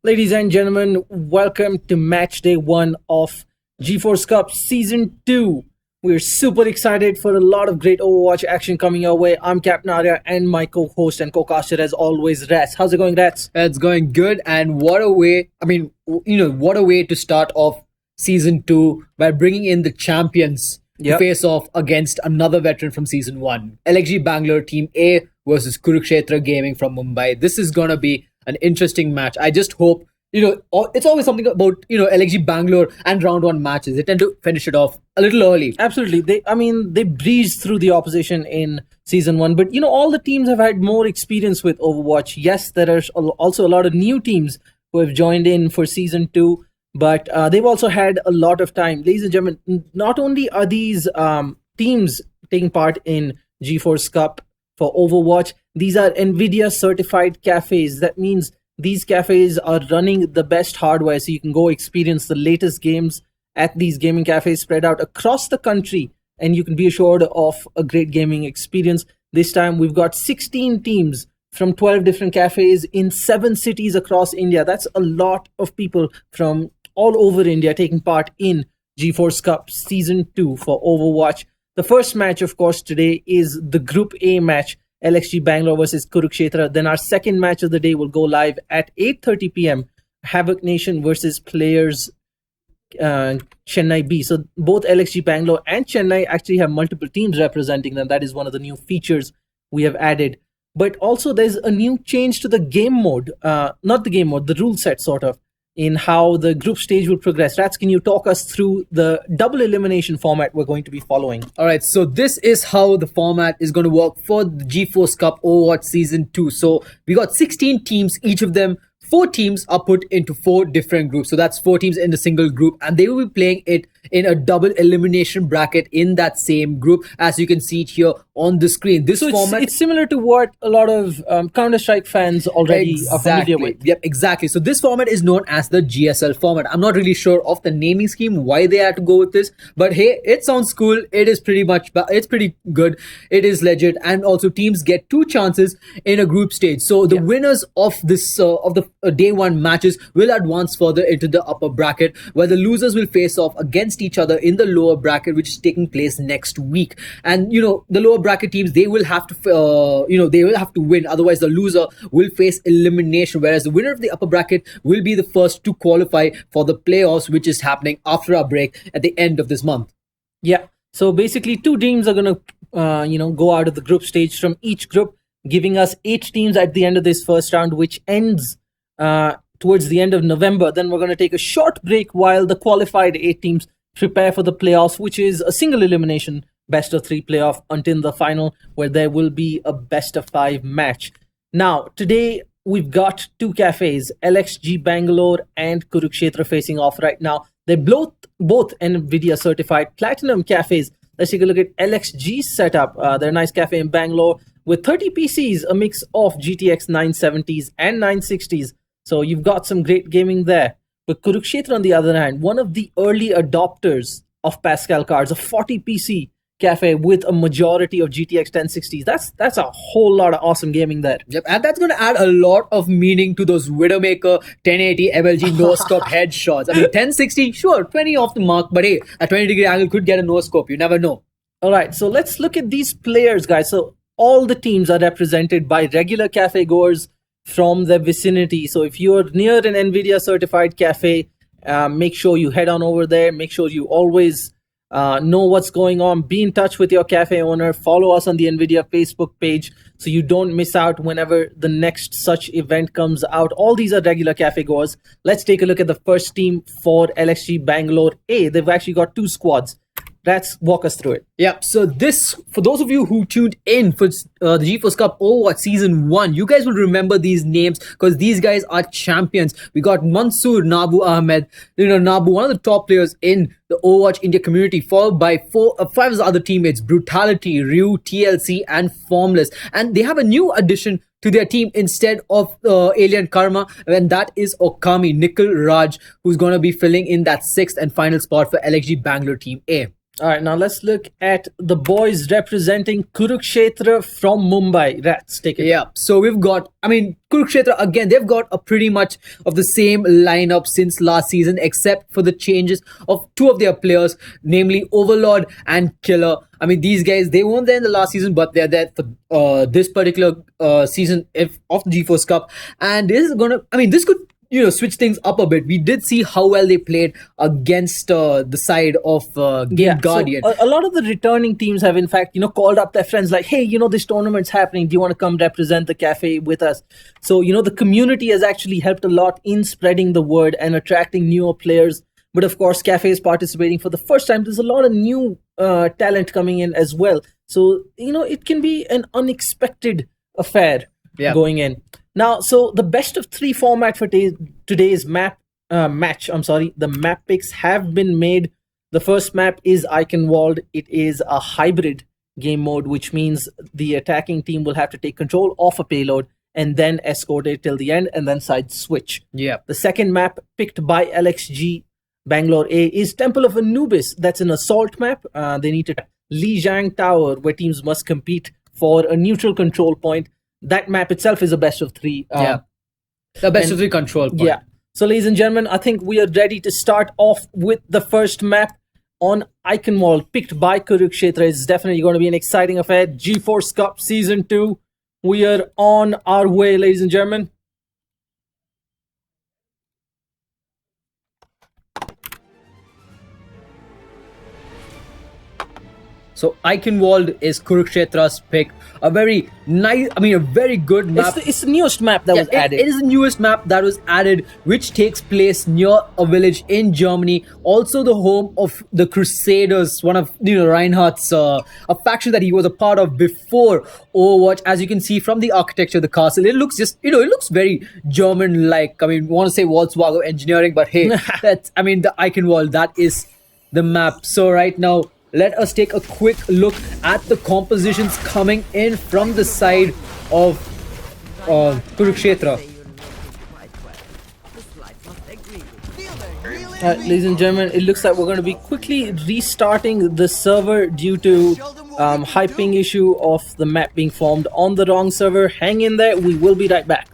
Ladies and gentlemen, welcome to match day one of GeForce Cup Season 2. We're super excited for a lot of great Overwatch action coming our way. I'm Captain Arya and my co-host and co-caster as always, RatZ. How's it going, RatZ? It's going good, and what a way, what a way to start off Season 2 by bringing in the champions to face off against another veteran from Season 1. LXG Bangalore Team A versus Kurukshetra Gaming from Mumbai. This is going to be an interesting match. I just hope, it's always something about, LXG Bangalore and round one matches. They tend to finish it off a little early. Absolutely. They breezed through the opposition in Season 1. But, all the teams have had more experience with Overwatch. Yes, there are also a lot of new teams who have joined in for Season 2. But they've also had a lot of time. Ladies and gentlemen, not only are these teams taking part in GeForce Cup for Overwatch, these are NVIDIA Certified cafes. That means these cafes are running the best hardware, so you can go experience the latest games at these gaming cafes spread out across the country, and you can be assured of a great gaming experience. This time, we've got 16 teams from 12 different cafes in 7 cities across India. That's a lot of people from all over India taking part in GeForce Cup Season 2 for Overwatch. The first match, of course, today is the Group A match, LXG Bangalore versus Kurukshetra. Then our second match of the day will go live at 8:30 p.m. Havoc Nation versus Players Chennai B. So both LXG Bangalore and Chennai actually have multiple teams representing them. That is one of the new features we have added. But also there's a new change to the game mode, not the game mode, the rule set sort of, in how the group stage will progress. RatZ, can you talk us through the double elimination format we're going to be following? All right, so this is how the format is going to work for the GeForce Cup Overwatch Season 2. So we got 16 teams, each of them 4 teams are put into 4 different groups. So that's 4 teams in a single group, and they will be playing it in a double elimination bracket in that same group, as you can see it here on the screen. This format, it's similar to what a lot of Counter-Strike fans already are familiar with. Yep, exactly. So this format is known as the GSL format. I'm not really sure of the naming scheme, why they had to go with this, but hey, it sounds cool. It is it's pretty good. It is legit, and also teams get 2 chances in a group stage. So the winners of this of the day 1 matches will advance further into the upper bracket, where the losers will face off against each other in the lower bracket, which is taking place next week. And the lower bracket teams, they will have to they will have to win, otherwise the loser will face elimination, whereas the winner of the upper bracket will be the first to qualify for the playoffs, which is happening after our break at the end of this month. Yeah, so basically 2 teams are going to go out of the group stage from each group, giving us 8 teams at the end of this first round, which ends towards the end of November. Then we're going to take a short break while the qualified 8 teams prepare for the playoffs, which is a single elimination best of 3 playoff until the final, where there will be a best of 5 match. Now, today we've got 2 cafes, LXG Bangalore and Kurukshetra, facing off right now. They're both NVIDIA Certified Platinum cafes. Let's take a look at LXG's setup. They're a nice cafe in Bangalore with 30 PCs, a mix of GTX 970s and 960s. So you've got some great gaming there. But Kurukshetra, on the other hand, one of the early adopters of Pascal cards, a 40 PC cafe with a majority of GTX 1060s. That's a whole lot of awesome gaming there. Yep, and that's going to add a lot of meaning to those Widowmaker 1080 MLG no-scope headshots. I mean, 1060, sure, 20 off the mark, but hey, a 20-degree angle could get a no-scope. You never know. All right, so let's look at these players, guys. So all the teams are represented by regular cafe goers from the vicinity. So if you're near an NVIDIA certified cafe, make sure you head on over there. Make sure you always know what's going on. Be in touch with your cafe owner. Follow us on the NVIDIA Facebook page so you don't miss out whenever the next such event comes out. All these are regular cafe goers. Let's take a look at the first team for LXG Bangalore A. They've actually got 2 squads. Let's walk us through it. Yeah, so this, for those of you who tuned in for the GeForce Cup Overwatch Season 1, you guys will remember these names because these guys are champions. We got Mansoor Nabu Ahmed, Nabu, one of the top players in the Overwatch India community, followed by 5 of the other teammates, Brutality, Ryu, TLC, and Formless. And they have a new addition to their team instead of Alien Karma, and that is Okami, Nikhil Raj, who's going to be filling in that 6th and final spot for LXG Bangalore Team A. All right, now let's look at the boys representing Kurukshetra from Mumbai. RatZ, take it. Yeah, so we've got, Kurukshetra, again, they've got a pretty much of the same lineup since last season, except for the changes of 2 of their players, namely Overlord and Killer. These guys, they weren't there in the last season, but they're there for this particular season of the GeForce Cup. And this is this could switch things up a bit. We did see how well they played against the side of Game Guardian. So a lot of the returning teams have, in fact, called up their friends like, hey, this tournament's happening. Do you want to come represent the cafe with us? So, the community has actually helped a lot in spreading the word and attracting newer players. But of course, cafe is participating for the first time. There's a lot of new talent coming in as well. So, it can be an unexpected affair going in. Now, so the best of 3 format for today's match. The map picks have been made. The first map is Eichenwald. It is a hybrid game mode, which means the attacking team will have to take control of a payload and then escort it till the end and then side switch. Yeah. The second map picked by LXG Bangalore A is Temple of Anubis. That's an assault map. They need to Lijiang Tower, where teams must compete for a neutral control point. That map itself is a best of 3. The best of 3 control point. Yeah. So, ladies and gentlemen, I think we are ready to start off with the first map on Eichenwald, picked by Kurukshetra. It's definitely going to be an exciting affair. GeForce Cup Season 2. We are on our way, ladies and gentlemen. So Eichenwald is Kurukshetra's pick. A very nice, a very good map. It's the newest map that was added. It is the newest map that was added, which takes place near a village in Germany. Also the home of the Crusaders, one of Reinhardt's a faction that he was a part of before Overwatch. As you can see from the architecture of the castle, it looks just it looks very German-like. I mean, we want to say Volkswagen engineering, but hey, that's the Eichenwald. That is the map. So right now, let us take a quick look at the compositions coming in from the side of Kurukshetra. Ladies and gentlemen, it looks like we're going to be quickly restarting the server due to high ping issue of the map being formed on the wrong server. Hang in there, we will be right back.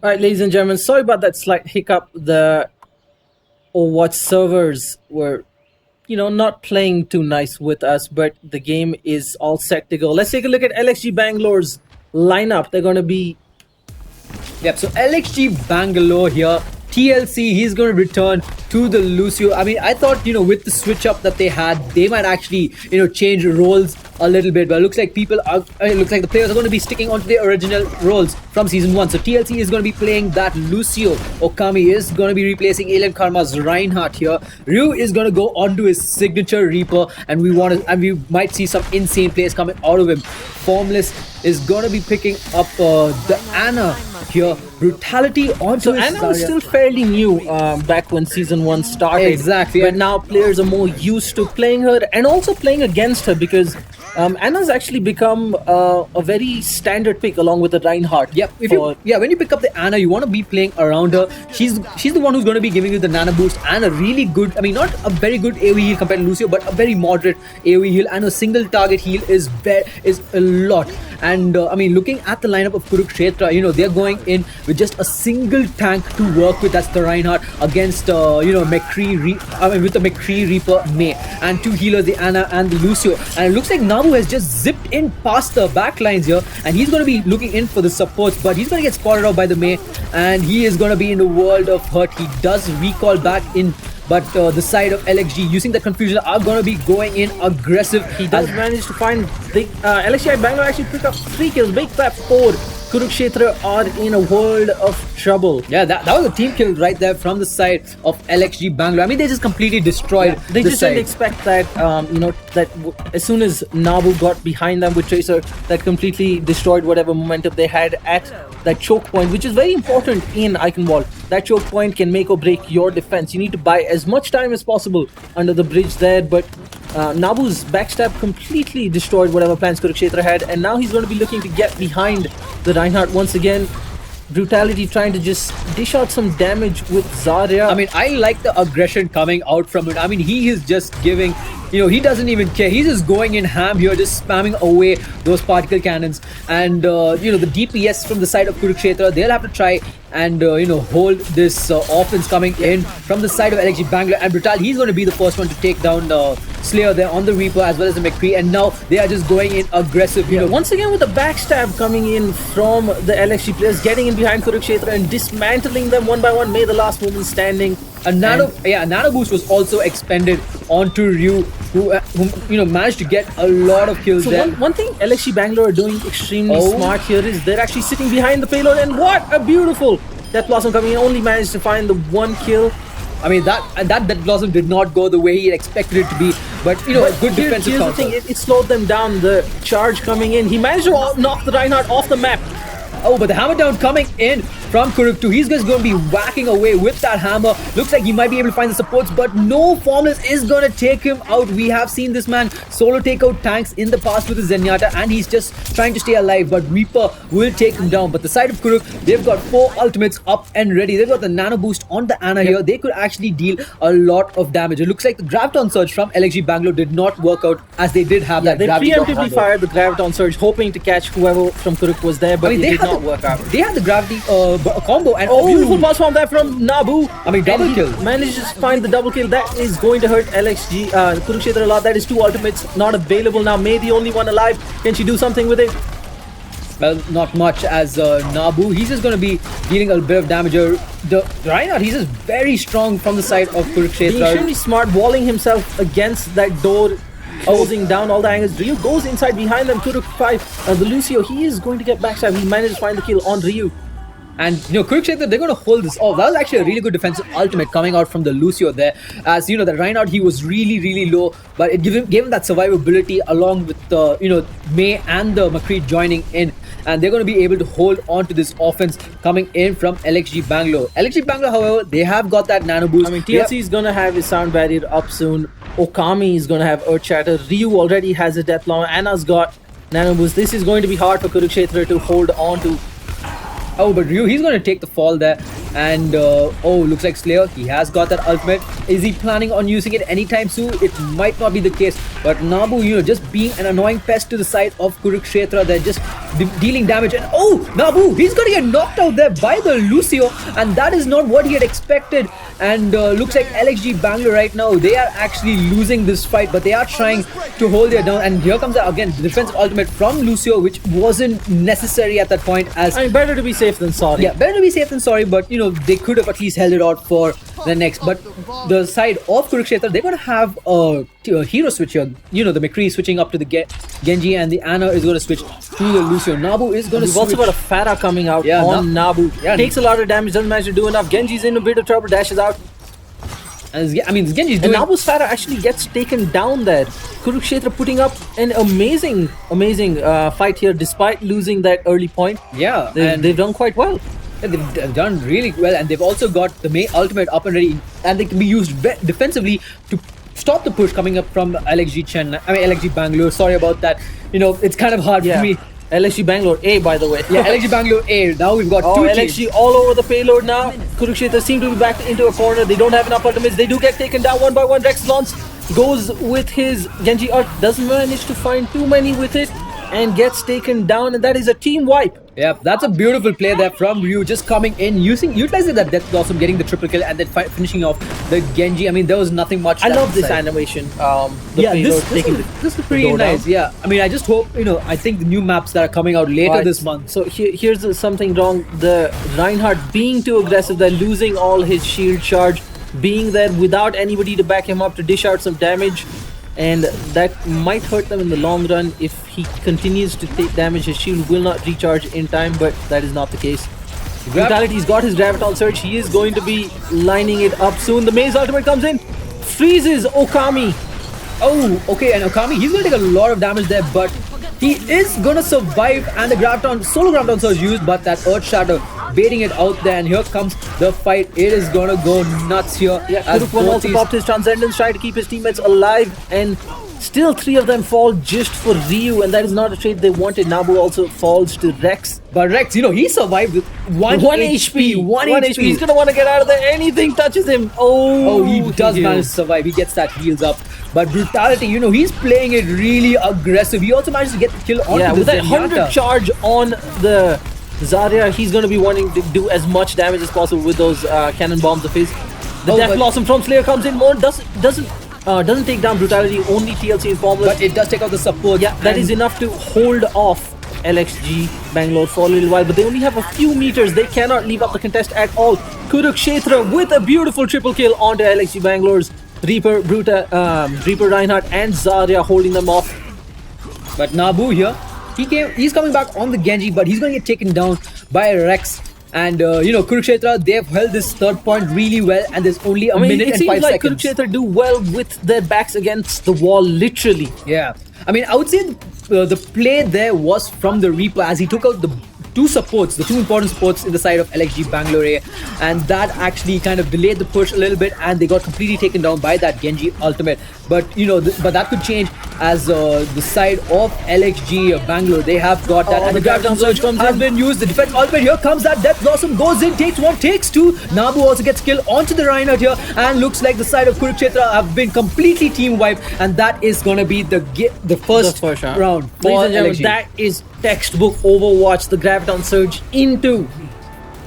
Alright, ladies and gentlemen, sorry about that slight hiccup. The Overwatch servers were, not playing too nice with us, but the game is all set to go. Let's take a look at LXG Bangalore's lineup. They're going to be... Yep, so LXG Bangalore here. TLC, he's going to return to the Lucio. I thought, with the switch up that they had, they might actually, change roles a little bit. But it looks like the players are going to be sticking onto their original roles from Season 1. So TLC is going to be playing that Lucio. Okami is going to be replacing Alien Karma's Reinhardt here. Ryu is going to go onto his signature Reaper, and we might see some insane plays coming out of him. Formless is going to be picking up the Ana here. Brutality onto his Ana was still fairly new back when Season 1 started. Exactly. But now players are more used to playing her and also playing against her, because Ana's actually become a very standard pick along with the Reinhardt. Yep. When you pick up the Ana, you want to be playing around her. She's the one who's going to be giving you the nano boost and a really good, not a very good AoE heal compared to Lucio, but a very moderate AoE heal, and a single target heal is a lot. And looking at the lineup of Kurukshetra, they're going in with just a single tank to work with. That's the Reinhardt against with the McCree Reaper May, and two healers, the Ana and the Lucio. And it looks like Nabu has just zipped in past the backlines here, and he's going to be looking in for the supports, but he's going to get spotted out by the May, and he is going to be in the world of hurt. He does recall back in, but the side of LXG, using the confusion, are going to be going in aggressive. He does manage to find LXG Bangalore actually pick up 3 kills. Big clap for Kurukshetra are in a world of trouble. Yeah, that was a team kill right there from the side of LXG Bangalore. They just completely destroyed They just didn't expect that, as soon as Nabu got behind them with Tracer, that completely destroyed whatever momentum they had at that choke point, which is very important in Eichenwald. That choke point can make or break your defense. You need to buy as much time as possible under the bridge there, but Nabu's backstab completely destroyed whatever plans Kurukshetra had, and now he's going to be looking to get behind the Reinhardt once again. Brutality trying to just dish out some damage with Zarya. I like the aggression coming out from it. He is just giving, he doesn't even care. He's just going in ham here, just spamming away those particle cannons. And, the DPS from the side of Kurukshetra, they'll have to try and, hold this offense coming in from the side of LXG Bangalore. And Brutal, he's going to be the first one to take down Slayer there on the Reaper as well as the McCree. And now they are just going in aggressive. Once again with the backstab coming in from the LXG players, getting in behind Kurukshetra and dismantling them one by one. May the last woman standing. A nano boost was also expended onto Ryu, who managed to get a lot of kills there. One thing LXG Bangalore are doing extremely smart here is they're actually sitting behind the payload, and what a beautiful Death Blossom coming in, only managed to find the one kill. I mean, that Blossom did not go the way he expected it to be. But, you know, a good defensive Here's the counter. thing, it slowed them down. The charge coming in. He managed to knock the Reinhardt off the map. Oh, but the hammer down coming in from Kuruk too. He's just going to be whacking away with that hammer. Looks like he might be able to find the supports, but no, Formless is going to take him out. We have seen this man solo take out tanks in the past with his Zenyatta, and he's just trying to stay alive, but Reaper will take him down. But the side of Kuruk, they've got 4 ultimates up and ready. They've got the nano boost on the Ana here. They could actually deal a lot of damage. It looks like the Graviton Surge from LXG Bangalore did not work out, as they did have that They gravity preemptively fired the Graviton Surge, hoping to catch whoever from Kuruk was there, but it did not work out. They had the gravity combo, and beautiful pass from there from Nabu. I mean, double kill. Manages to find the double kill. That is going to hurt LXG Kurukshetra a lot. That is 2 ultimates not available now. May the only one alive. Can she do something with it? Well, not much, as Nabu, he's just going to be dealing a bit of damage. The Reinhardt, he's just very strong from the side of Kurukshetra. Being extremely smart, walling himself against that door, closing down all the angles. Ryu goes inside behind them. Kuruk 5. The Lucio, he is going to get backstab. He managed to find the kill on Ryu. And, you know, Kurukshetra, they're going to hold this off. That was actually a really good defensive ultimate coming out from the Lucio there. As, you know, the Reinhardt, he was really, really low. But it gave him that survivability along with, you know, May and the McCree joining in. And they're going to be able to hold on to this offense coming in from LXG Bangalore. LXG Bangalore, however, they have got that nano boost. I mean, TLC is going to have his sound barrier up soon. Okami is going to have Earth Shatter. Ryu already has a Death Launcher. Anna's got nano boost. This is going to be hard for Kurukshetra to hold on to. Oh, but Ryu, he's going to take the fall there. And, oh, looks like Slayer, he has got that ultimate. Is he planning on using it anytime soon? It might not be the case. But Nabu, you know, just being an annoying pest to the side of Kurukshetra, they're just dealing damage. And, oh, Nabu, he's going to get knocked out there by the Lucio. And that is not what he had expected. And looks like LXG Bangalore right now, they are actually losing this fight. But they are trying to hold their down. And here comes, again, the defensive ultimate from Lucio, which wasn't necessary at that point. As I mean, better to be safe than sorry. Yeah, better to be safe than sorry, but you know, they could have at least held it out for the next. But the side of Kurukshetra, they're going to have a hero switch here. You know, the McCree switching up to the Genji, and the Ana is going to switch to the Lucio. Nabu is going to switch. We've also got a Farah coming out on Nabu. Yeah, takes a lot of damage, doesn't manage to do enough. Genji's in a bit of trouble, dashes out. And I mean, Genji's doing... And Nabu's Farah actually gets taken down there. Kurukshetra putting up an amazing fight here despite losing that early point. Yeah. They've done quite well. Yeah, they've done really well, and they've also got the May ultimate up and ready, and they can be used defensively to stop the push coming up from LXG Bangalore. Sorry about that. You know, it's kind of hard for me. LXG Bangalore A, by the way. Yeah, LXG Bangalore A. Now we've got two LXG teams. all over the payload now. Kurukshetra seem to be backed into a corner. They don't have enough ultimates. They do get taken down one by one. Rex Lance goes with his Genji ult. Doesn't manage to find too many with it and gets taken down. And that is a team wipe. Yeah, that's a beautiful play there from Ryu, just coming in, utilizing that Death Blossom, getting the triple kill, and then finishing off the Genji. I mean, there was nothing much. I love this animation. This is pretty nice. Yeah, I mean, I just hope, you know, I think the new maps that are coming out later this month. So here's something wrong. The Reinhardt being too aggressive, they're losing all his shield charge, being there without anybody to back him up to dish out some damage. And that might hurt them in the long run. If he continues to take damage, his shield will not recharge in time, but that is not the case. Brutality's got his Graviton Surge. He is going to be lining it up soon. The Maze ultimate comes in, freezes Okami. Oh, okay, and Okami, he's going to take a lot of damage there, but he is going to survive, and the solo Graviton Surge used, but that Earth Shatter baiting it out there, and here comes the fight. It is going to go nuts here. Yeah, Kuruk also popped his Transcendence, trying to keep his teammates alive, and still 3 of them fall just for Ryu, and that is not a trade they wanted. Nabu also falls to Rex. But Rex, you know, he survived with 1 HP. 1 HP. He's going to want to get out of there. Anything touches him. Oh, he does manage to survive. He gets that heals up. But Brutality, you know, he's playing it really aggressive. He also managed to get the kill on the with that Zenyatta. 100 charge on the Zarya, he's going to be wanting to do as much damage as possible with those cannon bombs of his. The Death Blossom from Slayer comes in more, doesn't take down Brutality, only TLC is formless. But it does take out the support. Yeah, that is enough to hold off LXG Bangalore for a little while, but they only have a few meters. They cannot leave up the contest at all. Kurukshetra with a beautiful triple kill onto LXG Bangalore's Reaper, Reaper Reinhardt and Zarya holding them off. But Nabu here, he's coming back on the Genji, but he's going to get taken down by Rex. And Kurukshetra, they've held this third point really well, and there's only a minute it and seems 5 like seconds. Kurukshetra do well with their backs against the wall, literally. Yeah, I mean, I would say the play there was from the Reaper as he took out the two important supports in the side of LXG Bangalore, and that actually kind of delayed the push a little bit, and they got completely taken down by that Genji ultimate. But but that could change as the side of LXG Bangalore, they have got that, and the Graviton Surge has been used. The defense ultimate, here comes that Death Blossom, goes in, takes one, takes two. Nabu also gets killed onto the Reinhardt here, and looks like the side of Kurukshetra have been completely team wiped, and that is going to be the first round for LXG. That is textbook Overwatch. The Graviton Surge into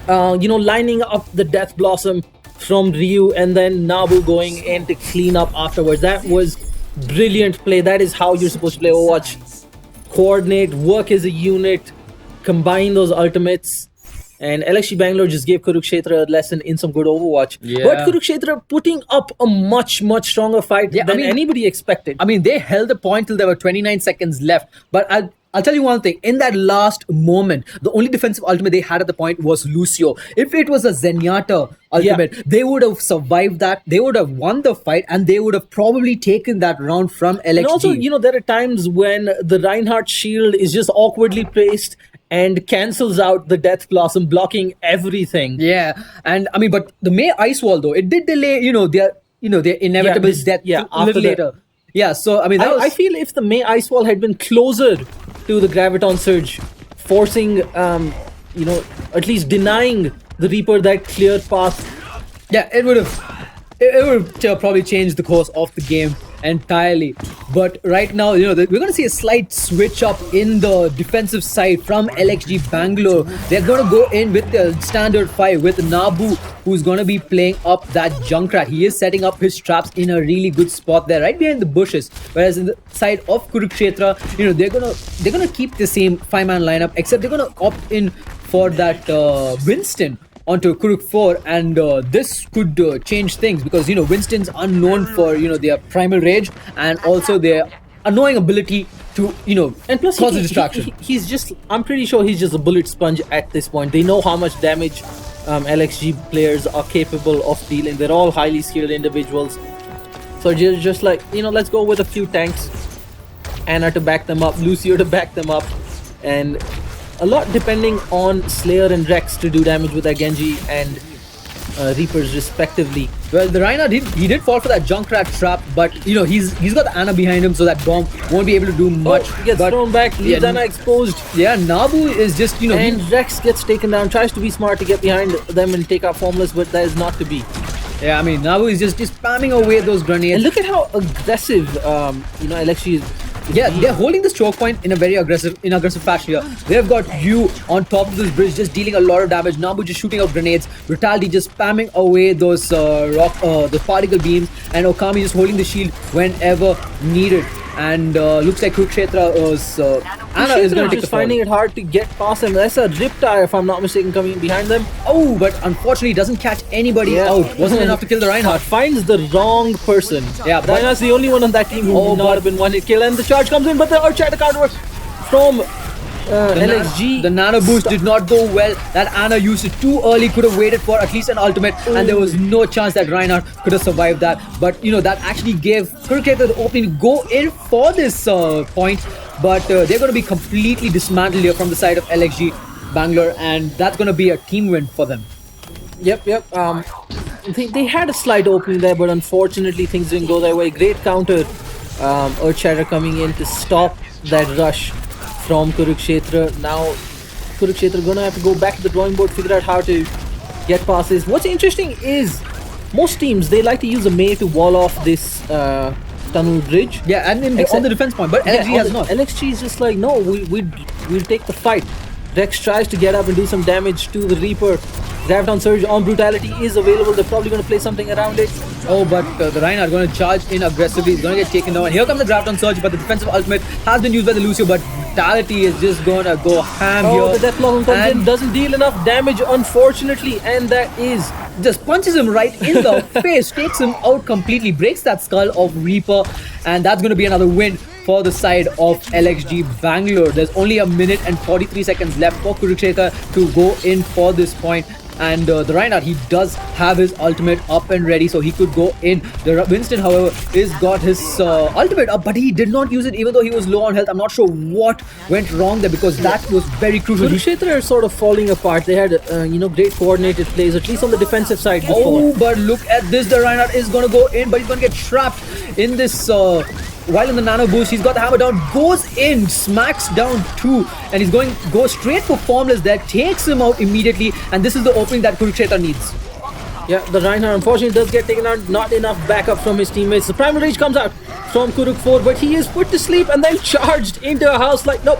lining up the Death Blossom from Ryu, and then Nabu going in to clean up afterwards. That was brilliant play. That is how you're supposed to play Overwatch. Coordinate, work as a unit, combine those ultimates. And LXG Bangalore just gave Kurukshetra a lesson in some good Overwatch. Yeah. But Kurukshetra putting up a much, much stronger fight than anybody expected. I mean, they held the point till there were 29 seconds left. But I'll tell you one thing. In that last moment, the only defensive ultimate they had at the point was Lucio. If it was a Zenyatta ultimate, they would have survived that. They would have won the fight, and they would have probably taken that round from LXG. And also, there are times when the Reinhardt shield is just awkwardly placed and cancels out the Death Blossom, blocking everything. Yeah, and I mean, but the May Ice Wall though, it did delay, their inevitable death a little later. Yeah, so I mean, I feel if the May Ice Wall had been closer to the Graviton Surge, forcing, at least denying the Reaper that clear path. Yeah, it would have probably changed the course of the game entirely. But right now, we're going to see a slight switch up in the defensive side from LXG Bangalore. They're going to go in with the standard 5 with Nabu, who's going to be playing up that Junkrat. He is setting up his traps in a really good spot there, right behind the bushes. Whereas in the side of Kurukshetra, they're gonna keep the same 5-man lineup, except they're gonna opt in for that Winston onto Kuruk 4, and this could change things, because Winston's unknown for their primal rage and also their annoying ability to and plus cause a distraction. He's just, I'm pretty sure he's just a bullet sponge at this point. They know how much damage LXG players are capable of dealing. They're all highly skilled individuals, so just like let's go with a few tanks, Anna to back them up, Lucio to back them up, and a lot depending on Slayer and Rex to do damage with their Genji and Reapers respectively. Well, the Reinhardt, he did fall for that Junkrat trap, but he's got the Anna behind him, so that bomb won't be able to do much. Gets thrown back, leaves Anna exposed. Yeah, Nabu is just and Rex gets taken down, tries to be smart to get behind them and take out Formless, but that is not to be. Yeah, I mean, Nabu is just spamming away those grenades. And look at how aggressive LXG is. Yeah, they're holding this choke point in a very aggressive fashion here. They've got you on top of this bridge, just dealing a lot of damage. Nabu just shooting out grenades. Brutality just spamming away those the particle beams, and Okami just holding the shield whenever needed. And looks like Kurukshetra Anna is going to take the fall. Finding it hard to get past them. That's a Riptire, if I'm not mistaken, coming behind them. Oh, but unfortunately doesn't catch anybody out. Wasn't enough to kill the Reinhardt. Finds the wrong person. Yeah, but Reinhardt's the only one on that team who would not have been one hit kill, and the charge comes in, but the Earthshatter counter from LXG. The nano boost did not go well. That Anna used it too early. Could have waited for at least an ultimate, and there was no chance that Reinhardt could have survived that. But that actually gave Kurukshetra the opening to go in for this point. But they're going to be completely dismantled here from the side of LXG Bangalore, and that's going to be a team win for them. Yep. They had a slight opening there, but unfortunately things didn't go their way. Great counter. Earthshatter coming in to stop that rush from Kurukshetra. Now Kurukshetra gonna have to go back to the drawing board, figure out how to get past this. What's interesting is most teams, they like to use a May to wall off this tunnel bridge. Yeah, and on the defense point, but LXG has not. LXG is just like, no, we'll take the fight. Rex tries to get up and do some damage to the Reaper. Graviton Surge on Brutality is available. They're probably going to play something around it. Oh, but the Reinhardt going to charge in aggressively. He's going to get taken down. And here comes the Graviton Surge, but the defensive ultimate has been used by the Lucio, but Brutality is just going to go ham here. Oh, the Death Blossom comes in, doesn't deal enough damage, unfortunately, and that is... just punches him right in the face, takes him out completely, breaks that skull of Reaper, and that's going to be another win for the side of LXG Bangalore. There's only a minute and 43 seconds left for Kurukshetra to go in for this point. And the Reinhardt, he does have his ultimate up and ready, so he could go in. The Winston, however, is got his ultimate up, but he did not use it even though he was low on health. I'm not sure what went wrong there because that was very crucial. Kurukshetra are sort of falling apart. They had, great coordinated plays, at least on the defensive side before. Oh, but look at this. The Reinhardt is going to go in, but he's going to get trapped in this... while in the nano boost, he's got the hammer down, goes in, smacks down 2, and he's goes straight for Formless there, takes him out immediately, and this is the opening that Kurukshetra needs. Yeah, the Reinhardt unfortunately does get taken out, not enough backup from his teammates. The Primal Rage comes out from Kuruk 4, but he is put to sleep and then charged into a house like nope.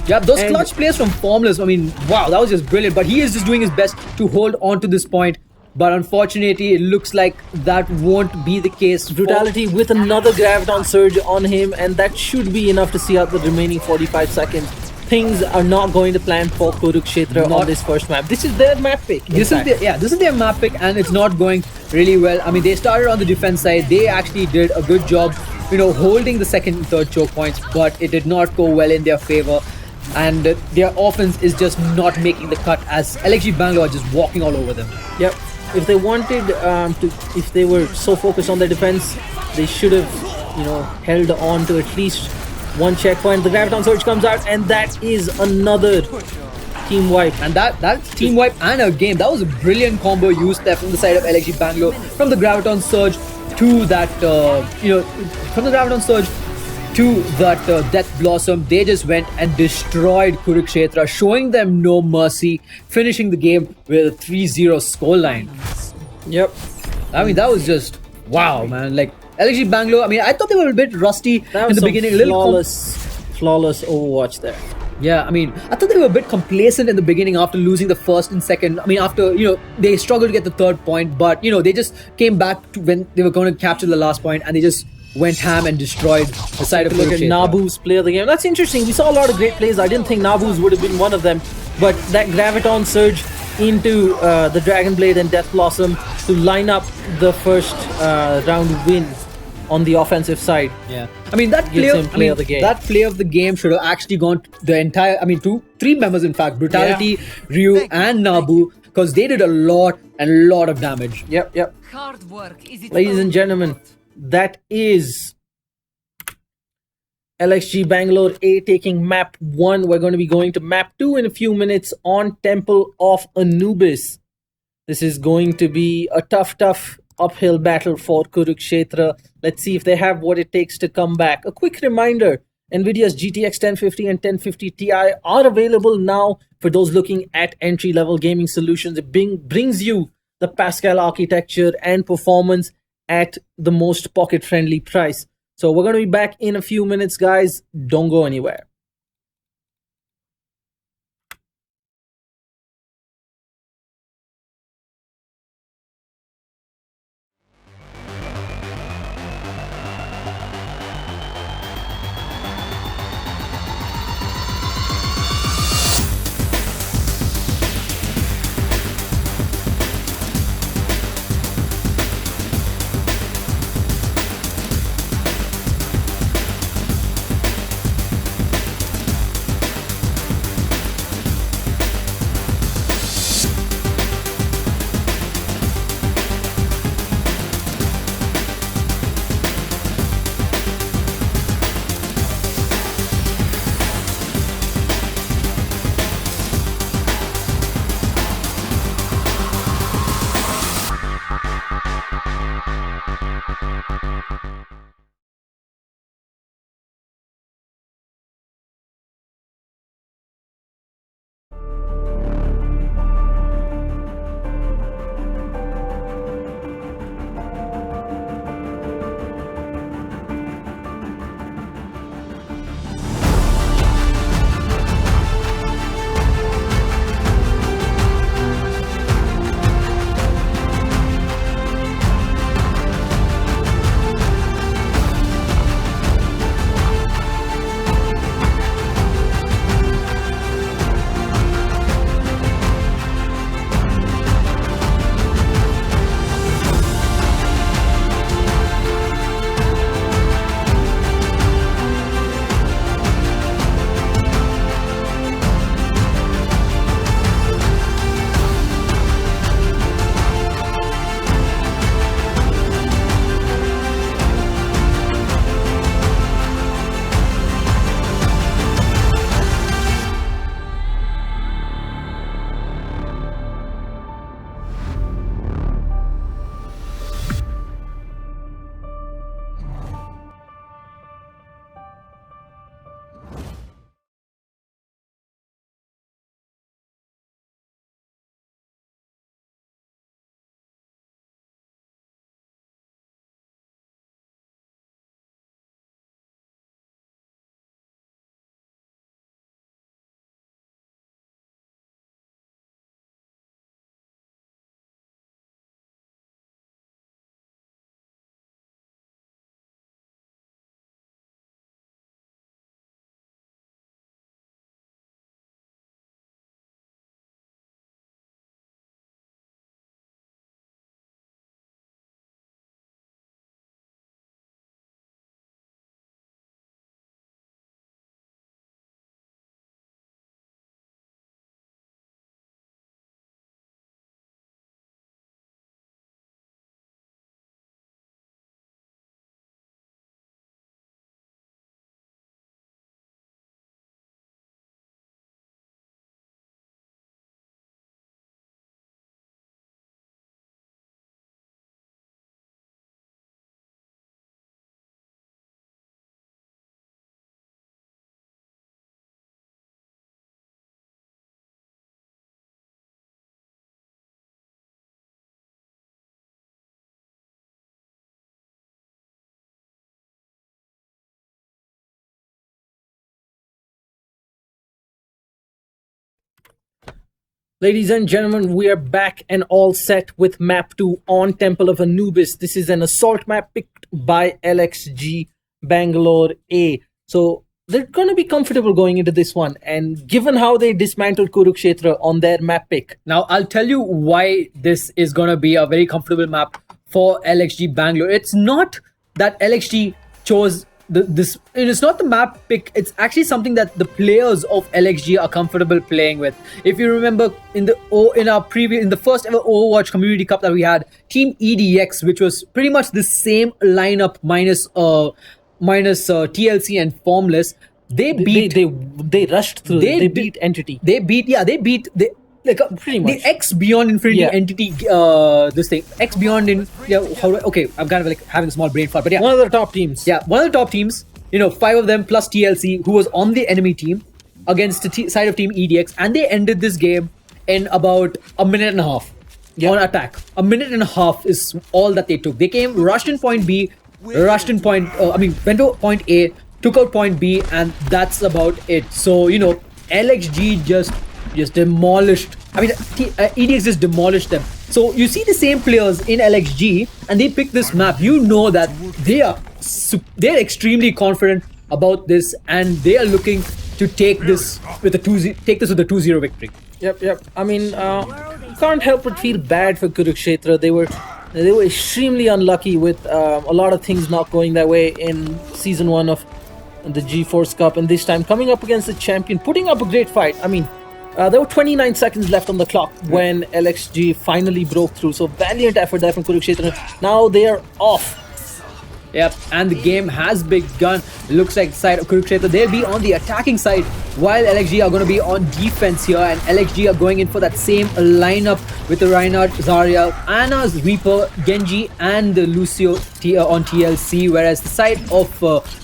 Yeah, those clutch plays from Formless, I mean, wow, that was just brilliant, but he is just doing his best to hold on to this point. But unfortunately, it looks like that won't be the case. Brutality with another Graviton Surge on him, and that should be enough to see out the remaining 45 seconds. Things are not going to plan for Kurukshetra on this first map. This is their map pick. This is their map pick, and it's not going really well. I mean, they started on the defense side. They actually did a good job, holding the second and third choke points, but it did not go well in their favor. And their offense is just not making the cut as LXG Bangalore are just walking all over them. Yep. If they wanted if they were so focused on their defense, they should have, held on to at least one checkpoint. The Graviton Surge comes out, and that is another team wipe. And that team wipe and a game. That was a brilliant combo used there from the side of LXG Bangalore. From the Graviton Surge to that, from the Graviton Surge to that Death Blossom, they just went and destroyed Kurukshetra, showing them no mercy, finishing the game with a 3-0 scoreline. Yep. I mean, that was just wow, man. Like LXG Bangalore, I mean, I thought they were a bit rusty in the beginning. Flawless Overwatch there. Yeah, I mean, I thought they were a bit complacent in the beginning after losing the first and second. I mean, after, they struggled to get the third point, but, they just came back to when they were going to capture the last point, and they just went ham and destroyed the side of Look at Nabu's play of the game. That's interesting. We saw a lot of great plays. I didn't think Nabu's would have been one of them, but that Graviton Surge into the Dragon Blade and Death Blossom to line up the first round win on the offensive side. Yeah, I mean that play of the game. That play of the game should have actually gone to the entire. I mean, three members in fact: Brutality, Ryu, and Nabu, because they did a lot of damage. Yep. Hard work. Ladies and gentlemen, that is LXG Bangalore A taking map 1. We're going to be going to map 2 in a few minutes on Temple of Anubis. This is going to be a tough uphill battle for Kurukshetra. Let's see if they have what it takes to come back. A quick reminder, NVIDIA's GTX 1050 and 1050 Ti are available now for those looking at entry-level gaming solutions. It brings you the Pascal architecture and performance at the most pocket-friendly price. So we're going to be back in a few minutes, guys. Don't go anywhere. Ladies and gentlemen, we are back and all set with map 2 on Temple of Anubis. This is an assault map picked by LXG Bangalore A. So they're going to be comfortable going into this one. And given how they dismantled Kurukshetra on their map pick. Now, I'll tell you why this is going to be a very comfortable map for LXG Bangalore. It's not that LXG chose this, and it's not the map pick. It's actually something that the players of LXG are comfortable playing with. If you remember in the first ever Overwatch Community Cup that we had, Team EDX, which was pretty much the same lineup minus TLC and Formless, they rushed through. They beat Entity. Pretty much the X Beyond Infinity Entity. This thing X Beyond in I'm kind of like having a small brain fart, but one of the top teams. One of the top teams. 5 of them plus TLC, who was on the enemy team against the side of Team EDX, and they ended this game in about a minute and a half on attack. A minute and a half is all that they took. They came, rushed in point B, went to point A, took out point B, and that's about it. So LXG just demolished. EDX just demolished them. So you see the same players in LXG, and they pick this map. You know that they're extremely confident about this, and they are looking to take this with a 2-0 victory. Yep. Can't help but feel bad for Kurukshetra. They were extremely unlucky with a lot of things not going their way in season 1 of the GeForce Cup, and this time coming up against the champion, putting up a great fight. There were 29 seconds left on the clock when LXG finally broke through. So valiant effort there from Kurukshetra. Now they are off. Yep, and the game has begun. Looks like the side of Kurukshetra, they'll be on the attacking side, while LXG are going to be on defense here. And LXG are going in for that same lineup with the Reinhardt, Zarya, Anna's Reaper, Genji, and the Lucio on TLC. Whereas the side of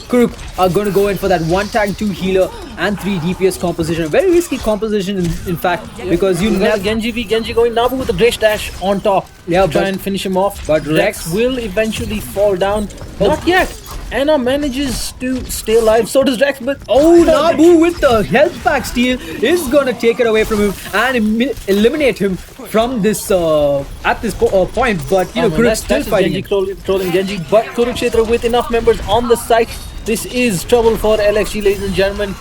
Kuruk are going to go in for that 1 tank, 2 healer, and 3 DPS composition. A very risky composition, in fact, because you have Genji going Nabu with a Drace Dash on top. Try and finish him off. But Rex will eventually fall down. Not yet. Anna manages to stay alive. So does Rex. But Nabu with the health pack steal is gonna take it away from him and eliminate him from this at this point. But Kuruk still fighting. Genji trolling Genji. But Kurukshetra with enough members on the site. This is trouble for LXG, ladies and gentlemen.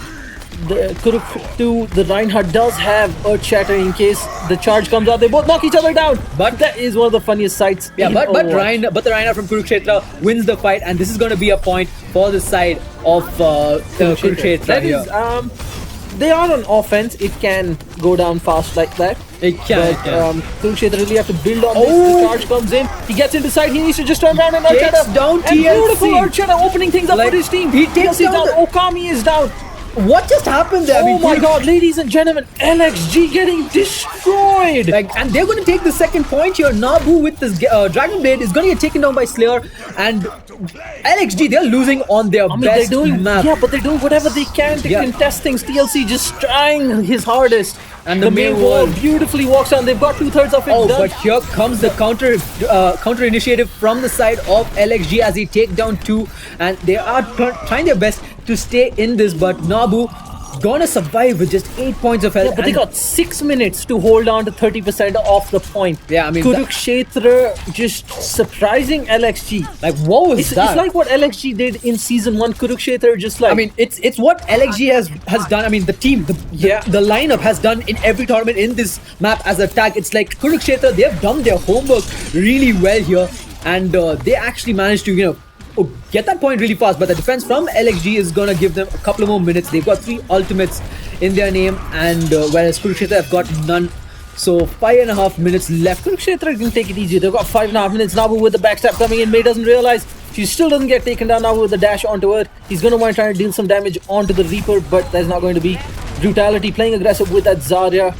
The Kuruk to the Reinhardt does have Earth Shatter in case the charge comes out. They both knock each other down. But that is one of the funniest sights. But the Reinhardt from Kurukshetra wins the fight, and this is going to be a point for the side of Kurukshetra. That is, they are on offense. It can go down fast like that. It can. But Kurukshetra really have to build on this. The charge comes in. He gets into side. He needs to just turn around and Earth Shatter. Down TLC. And beautiful Earth Shatter opening things up for his team. He takes down. Okami is down. What just happened there? Oh my god, ladies and gentlemen, LXG getting destroyed! And they're going to take the second point here. Nabu with this Dragon Blade is going to get taken down by Slayer, and LXG, they're losing on their best map. Yeah, but they're doing whatever they can to contest things. TLC just trying his hardest. And the main wall beautifully walks on. They've got 2/3 of it done. But here comes the counter initiative from the side of LXG as they take down 2, and they are trying their best to stay in this. But Nabu gonna survive with just 8 points of health. Yeah, but they got 6 minutes to hold on to 30% of the point. Yeah, Kurukshetra just surprising LXG. Like, what was that? It's like what LXG did in season 1. Kurukshetra just like... it's what LXG has done. The team, the lineup has done in every tournament in this map as a tag. It's like Kurukshetra, they've done their homework really well here, and they actually managed to, get that point really fast. But the defense from LXG is gonna give them a couple of more minutes. They've got 3 ultimates in their name, and whereas Kurukshetra have got none. So 5.5 minutes left. Kurukshetra can take it easy. They've got 5.5 minutes. Nabu with the backstab coming in. May doesn't realize. She still doesn't get taken down. Nabu with the dash onto her. He's going to want to try to deal some damage onto the Reaper, but there's not going to be brutality. Playing aggressive with that Zarya.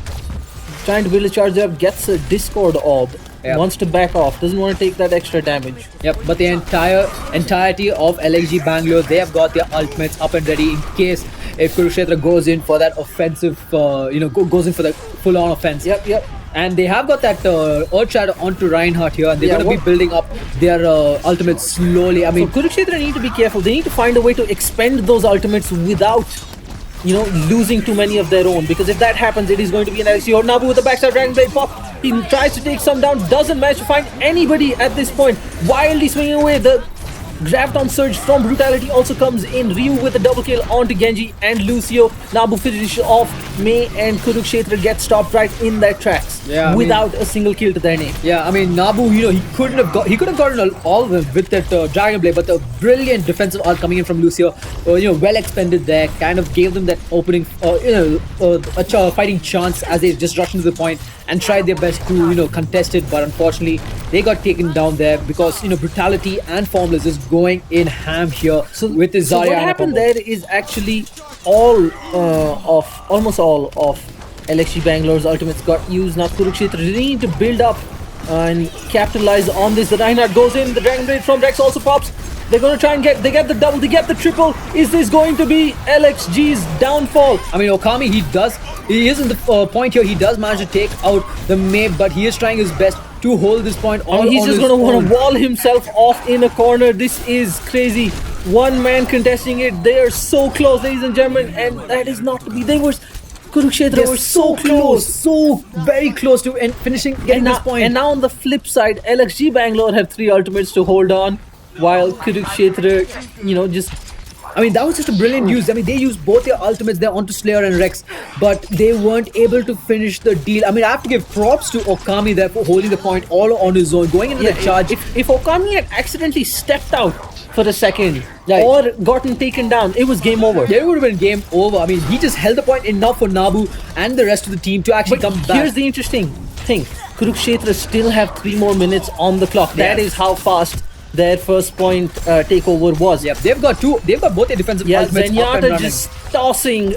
Trying to build a charge up. Gets a Discord orb. Yep. Wants to back off, doesn't want to take that extra damage. Yep, but the entirety of LXG Bangalore, they have got their ultimates up and ready in case if Kurukshetra goes in for that offensive, goes in for the full-on offense. Yep. And they have got that Earth Shadow onto Reinhardt here, and they're going to be building up their ultimates slowly. So Kurukshetra need to be careful. They need to find a way to expend those ultimates without losing too many of their own, because if that happens, it is going to be an LXG or Nabu with the backside Dragon Blade pop. He tries to take some down, doesn't manage to find anybody at this point. Wildly swinging away. The Graviton Surge from Brutality also comes in. Ryu with a double kill onto Genji and Lucio. Nabu finishes off May, and Kurukshetra gets stopped right in their tracks without a single kill to their name. Yeah, I mean, Nabu, he could have gotten all of them with that Dragon Blade, but the brilliant defensive ult coming in from Lucio, well expended there, kind of gave them that opening, fighting chance as they just rushed into the point and tried their best to, contest it, but unfortunately they got taken down there because, Brutality and Formless is going in ham here with his Arya. So what happened there is actually almost all of LXG Bangalore's ultimates got used. Now Kurukshetra really need to build up and capitalize on this. The Reinhardt goes in, the Dragon Blade from Rex also pops. They're going to try and they get the double, they get the triple. Is this going to be LXG's downfall? I mean, Okami, he is in the point here. He does manage to take out the May, but he is trying his best to hold this point. He's just going to want to wall himself off in a corner. This is crazy. One man contesting it. They are so close, ladies and gentlemen, and that is not to be. Kurukshetra were so close, so very close to getting this point. And now on the flip side, LXG Bangalore have 3 ultimates to hold on, while Kurukshetra, I mean, that was just a brilliant use. I mean, they used both their ultimates there onto Slayer and Rex, but they weren't able to finish the deal. I mean, I have to give props to Okami there for holding the point all on his own, going into the charge. If Okami had accidentally stepped out for a second or gotten taken down, it was game over. Yeah, it would have been game over. I mean, he just held the point enough for Nabu and the rest of the team to actually come back. Here's the interesting thing. Kurukshetra still have 3 more minutes on the clock. That is how fast their first point takeover was. Yep, they've got both their defensive ultimates up and running. Just tossing.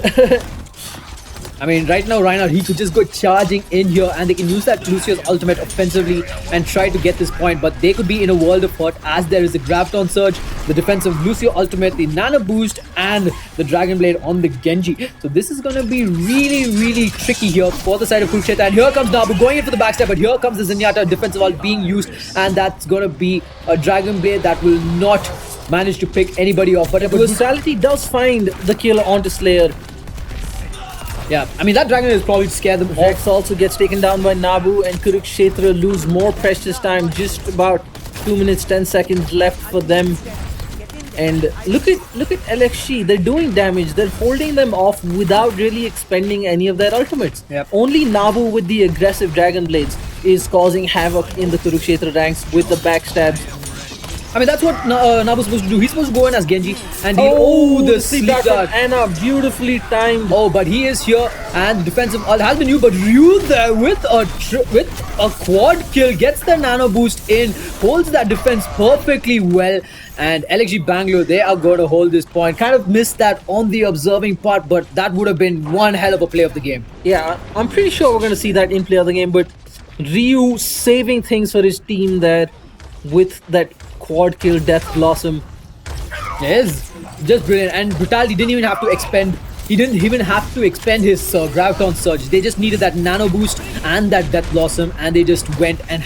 I mean, right now, Reinhardt, he could just go charging in here and they can use that Lucio's ultimate offensively and try to get this point, but they could be in a world of hurt as there is the Graviton Surge, the defensive Lucio ultimate, the Nano Boost, and the Dragon Blade on the Genji. So this is going to be really, really tricky here for the side of Kurukshetra. And here comes Nabu going in for the backstab, but here comes the Zenyatta defensive ult being used, and that's going to be a Dragon Blade that will not manage to pick anybody off. But Brutality does find the kill onto Slayer. Yeah, I mean, that Dragon is probably to scare them off. Rex also gets taken down by Nabu, and Kurukshetra lose more precious time. Just about 2 minutes 10 seconds left for them. And look at LXG. They're doing damage. They're holding them off without really expending any of their ultimates. Yep. Only Nabu with the aggressive Dragon Blades is causing havoc in the Kurukshetra ranks with the backstabs. I mean, that's what Nabu's supposed to do. He's supposed to go in as Genji, and the sleep dart. Anna, beautifully timed. Oh, but he is here, and defensive ult has been used, but Ryu there with a quad kill gets the Nano Boost in, holds that defense perfectly well, and LXG Bangalore, they are going to hold this point. Kind of missed that on the observing part, but that would have been one hell of a play of the game. Yeah, I'm pretty sure we're going to see that in play of the game, but Ryu saving things for his team there with that quad kill Death Blossom. Yes, just brilliant. And Brutality didn't even have to expend. He didn't even have to expend his Graviton Surge. They just needed that Nano Boost and that Death Blossom, and they just went and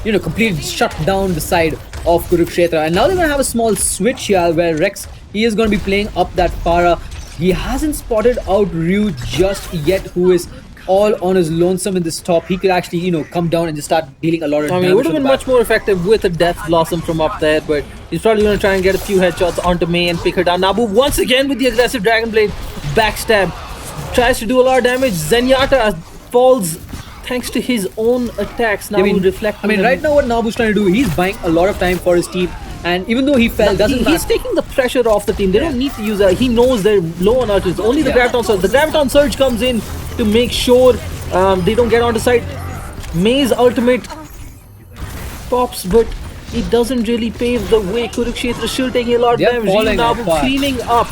completely shut down the side of Kurukshetra. And now they're gonna have a small switch here where Rex, he is gonna be playing up that Pharah. He hasn't spotted out Ryu just yet, who is all on his lonesome in this top. He could actually, come down and just start dealing a lot of damage. I mean, it would have been much more effective with a Death Blossom from up there, but he's probably going to try and get a few headshots onto May and pick her down. Nabu once again with the aggressive Dragon Blade backstab. Tries to do a lot of damage. Zenyatta falls thanks to his own attacks. Nabu reflecting. I mean, right now what Nabu's trying to do, he's buying a lot of time for his team. And even though he fell, he's taking the pressure off the team. They don't need to use that. He knows they're low on ultimates. Only the Graviton Surge. The Graviton Surge comes in to make sure they don't get onto site. May's ultimate pops, but it doesn't really pave the way. Kurukshetra still taking a lot of damage. Nabu cleaning up.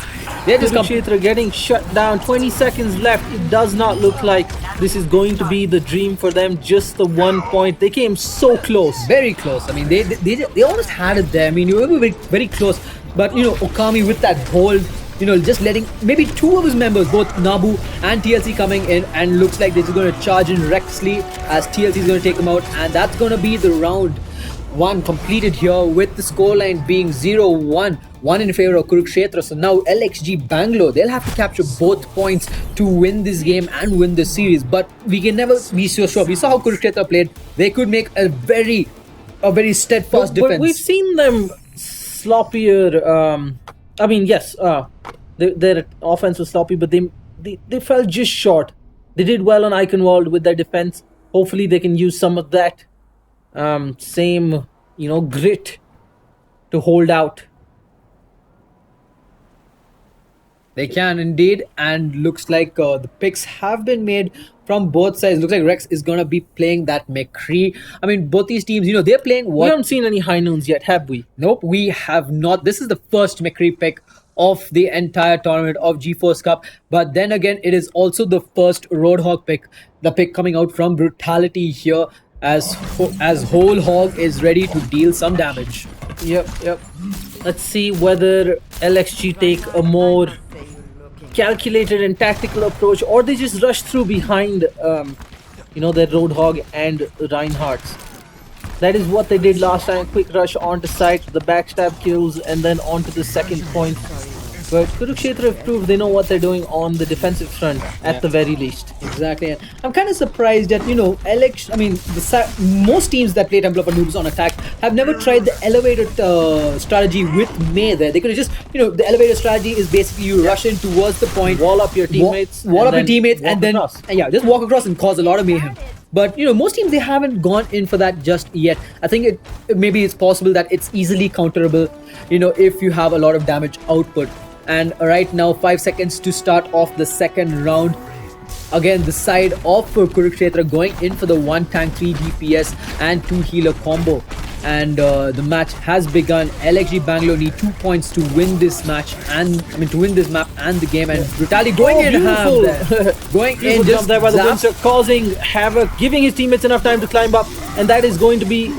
Kurukshetra getting shut down. 20 seconds left. It does not look like this is going to be the dream for them. Just the 1 point. They came so close. Very close. I mean, they almost had it there. I mean, you were very, very close. But, Okami with that hold, just letting maybe 2 of his members, both Nabu and TLC coming in, and looks like they're just going to charge in recklessly as TLC is going to take them out. And that's going to be the round. 1 completed here with the scoreline being 0-1, 1 in favor of Kurukshetra. So now LXG Bangalore, they'll have to capture both points to win this game and win this series. But we can never be so sure. We saw how Kurukshetra played. They could make a very steadfast defense. But we've seen them sloppier. I mean, yes, their offense was sloppy, but they fell just short. They did well on Eichenwald with their defense. Hopefully, they can use some of that same, grit to hold out. They can indeed, and looks like the picks have been made from both sides. Looks like Rex is gonna be playing that McCree. I mean, both these teams, they're playing what? We haven't seen any high noons yet, have we? Nope, we have not. This is the first McCree pick of the entire tournament of GeForce Cup. But then again, it is also the first Roadhog pick. The pick coming out from Brutality here as Whole Hog is ready to deal some damage. Yep. Let's see whether LXG take a more calculated and tactical approach, or they just rush through behind their Roadhog and Reinhardt's. That is what they did last time. Quick rush onto site, the backstab kills, and then onto the second point. But Kurukshetra have proved they know what they're doing on the defensive front at the very least. Exactly. And I'm kind of surprised that, most teams that play Temple of Anubis on attack have never tried the elevated strategy with May there. They could have just, the elevated strategy is basically you rush in towards the point, wall up your teammates, and then just walk across and cause a lot of mayhem. But most teams, they haven't gone in for that just yet. I think maybe it's possible that it's easily counterable, if you have a lot of damage output. And right now, 5 seconds to start off the second round. Again, the side of Kurukshetra going in for the 1 tank, 3 DPS and 2 healer combo. And the match has begun. LXG Bangalore need 2 points to win this match to win this map and the game. And Brutality going in ham there. Going in just there by the Windsor, causing havoc, giving his teammates enough time to climb up, and that is going to be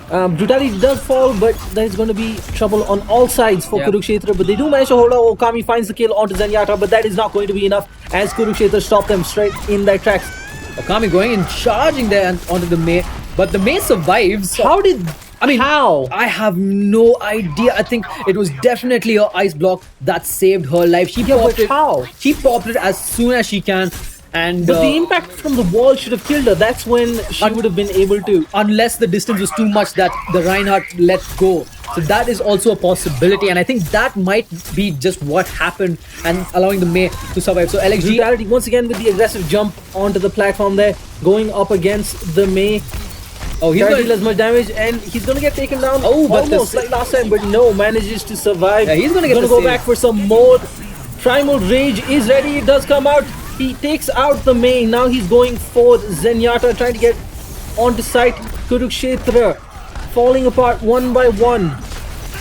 Brutality does fall, but there's going to be trouble on all sides for Kurukshetra. But they do manage to hold out. Okami finds the kill onto Zenyatta, but that is not going to be enough as Kurukshetra stop them straight in their tracks. Okami going and charging there onto the May, but the May survives. How? I have no idea. I think it was definitely her ice block that saved her life. She popped it. How? She popped it as soon as she can. And but the impact from the wall should have killed her. That's when she would have been able to. Unless the distance was too much that the Reinhardt let go. So that is also a possibility. And I think that might be just what happened and allowing the May to survive. So LXG... Brutality once again with the aggressive jump onto the platform there. Going up against the May. Oh, he's going to deal as much damage and he's going to get taken down almost like last time. But no, manages to survive. Yeah, he's going to go back for some more. Primal Rage is ready. It does come out. He takes out the May. Now he's going for Zenyatta, trying to get onto site. Kurukshetra falling apart one by one.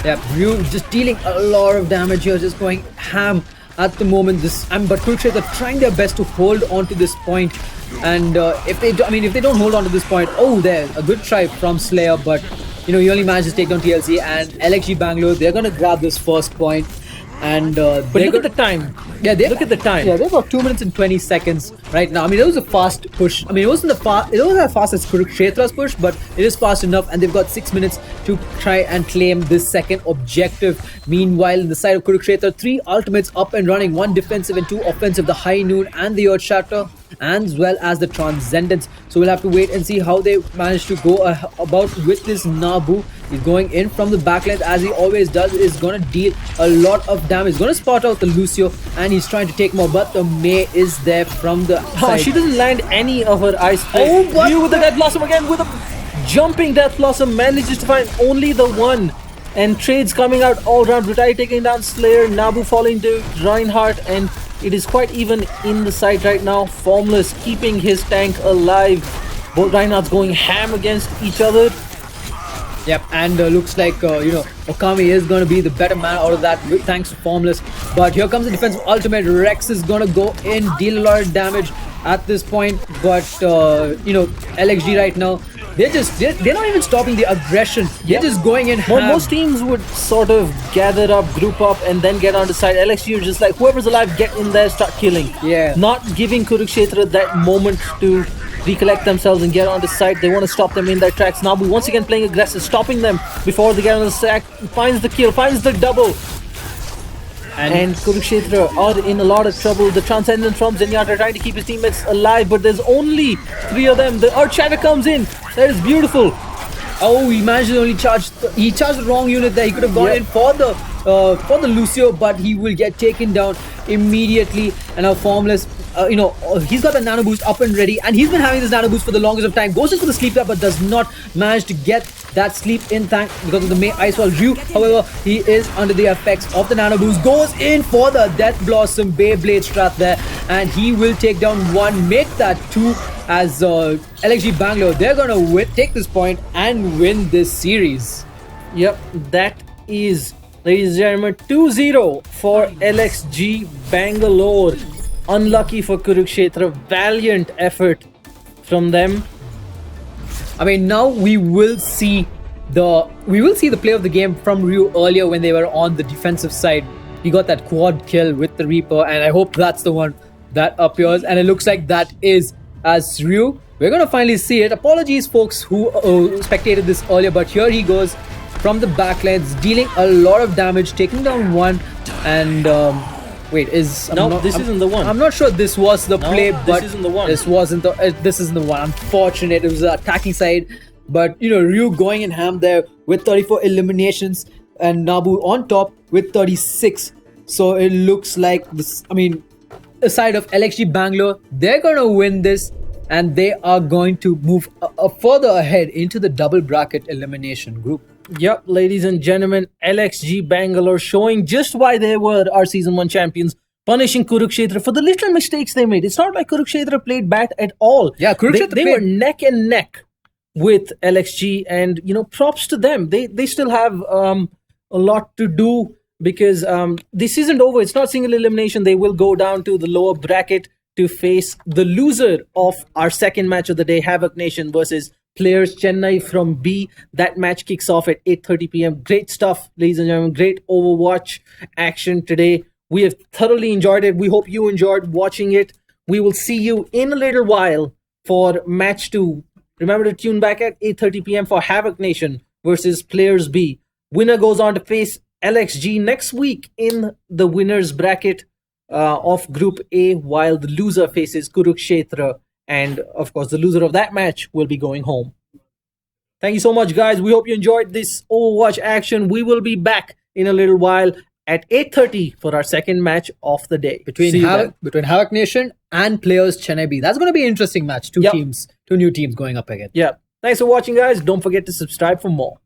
Yeah, Ryu just dealing a lot of damage here, just going ham at the moment. But Kurukshetra trying their best to hold on to this point. And if they don't hold on to this point, there a good try from Slayer, but he only managed to take down TLC and LXG Bangalore. They're gonna grab this first point. And but look at the time. Yeah, look at the time. Yeah, they've got 2 minutes and 20 seconds right now. I mean, it was a fast push. I mean, it wasn't as fast as Kurukshetra's push, but it is fast enough. And they've got 6 minutes to try and claim this second objective. Meanwhile, in the side of Kurukshetra, 3 ultimates up and running, 1 defensive and 2 offensive. The High Noon and the Earth Shatter, as well as the Transcendence. So we'll have to wait and see how they manage to go about with this Nabu. He's going in from the backline as he always does. Is going to deal a lot of damage. He's going to spot out the Lucio and he's trying to take more, but the May is there from the side. She doesn't land any of her ice play. Ryu with the Death Blossom again, with a jumping Death Blossom, manages to find only the one. And trades coming out all around. Brutality taking down Slayer, Nabu falling to Reinhardt, and it is quite even in the side right now. Formless keeping his tank alive. Both Reinhardts going ham against each other. Yep, and looks like, Okami is going to be the better man out of that thanks to Formless. But here comes the defensive ultimate. Rex is going to go in, deal a lot of damage at this point. But, LXG right now, they're not even stopping the aggression. They're just going in ham. Most teams would sort of gather up, group up, and then get on the side. LXG are just like, whoever's alive, get in there, start killing. Yeah. Not giving Kurukshetra that moment to recollect themselves and get on the side. They want to stop them in their tracks. Nabu once again playing aggressive, stopping them before they get on the sack. Finds the kill, finds the double. And Kurukshetra are in a lot of trouble. The Transcendence from Zenyatta trying to keep his teammates alive, but there's only 3 of them. The Earth Shatter comes in. That is beautiful. Oh, he managed to only charge. He charged the wrong unit there. He could have gone in for the Lucio, but he will get taken down immediately. And now Formless, he's got the nano boost up and ready, and he's been having this nano boost for the longest of time. Goes in for the sleep trap, but does not manage to get that sleep in tank because of the May Ice Wall. Ryu, however, he is under the effects of the nano boost. Goes in for the Death Blossom Beyblade strat there, and he will take down 1, make that 2. As LXG Bangalore, they're gonna take this point and win this series. Yep, that is, ladies and gentlemen, 2-0 for LXG Bangalore. Unlucky for Kurukshetra. Valiant effort from them. I mean, now we will see the play of the game from Ryu earlier when they were on the defensive side. He got that quad kill with the Reaper, and I hope that's the one that appears. And it looks like that is as Ryu. We're gonna finally see it. Apologies, folks who spectated this earlier, but here he goes from the backlines, dealing a lot of damage, taking down 1. And wait, this isn't the one. I'm not sure this was the play, but this isn't the one. This wasn't the. This isn't the one. Unfortunate. It was the attacking side, but Ryu going in ham there with 34 eliminations, and Nabu on top with 36. So it looks like this. I mean, the side of LXG Bangalore, they're gonna win this, and they are going to move further ahead into the double bracket elimination group. Yep, ladies and gentlemen, LXG Bangalore showing just why they were our Season 1 champions, punishing Kurukshetra for the little mistakes they made. It's not like Kurukshetra played bad at all. Yeah, Kurukshetra they were neck and neck with LXG, and props to them. They still have a lot to do, because this isn't over. It's not single elimination. They will go down to the lower bracket to face the loser of our second match of the day, Havoc Nation versus Players Chennai from B. That match kicks off at 8:30 p.m. Great stuff, ladies and gentlemen. Great Overwatch action today. We have thoroughly enjoyed it. We hope you enjoyed watching it. We will see you in a little while for match 2. Remember to tune back at 8:30 p.m. for Havoc Nation versus Players B. Winner goes on to face LXG next week in the winners bracket of Group A, while the loser faces Kurukshetra, and of course the loser of that match will be going home. Thank you so much, guys. We hope you enjoyed this Overwatch action. We will be back in a little while at 8:30 for our second match of the day. Between Havoc Nation and Players Chennai B. That's going to be an interesting match. Two new teams going up again. Yeah. Thanks for watching, guys. Don't forget to subscribe for more.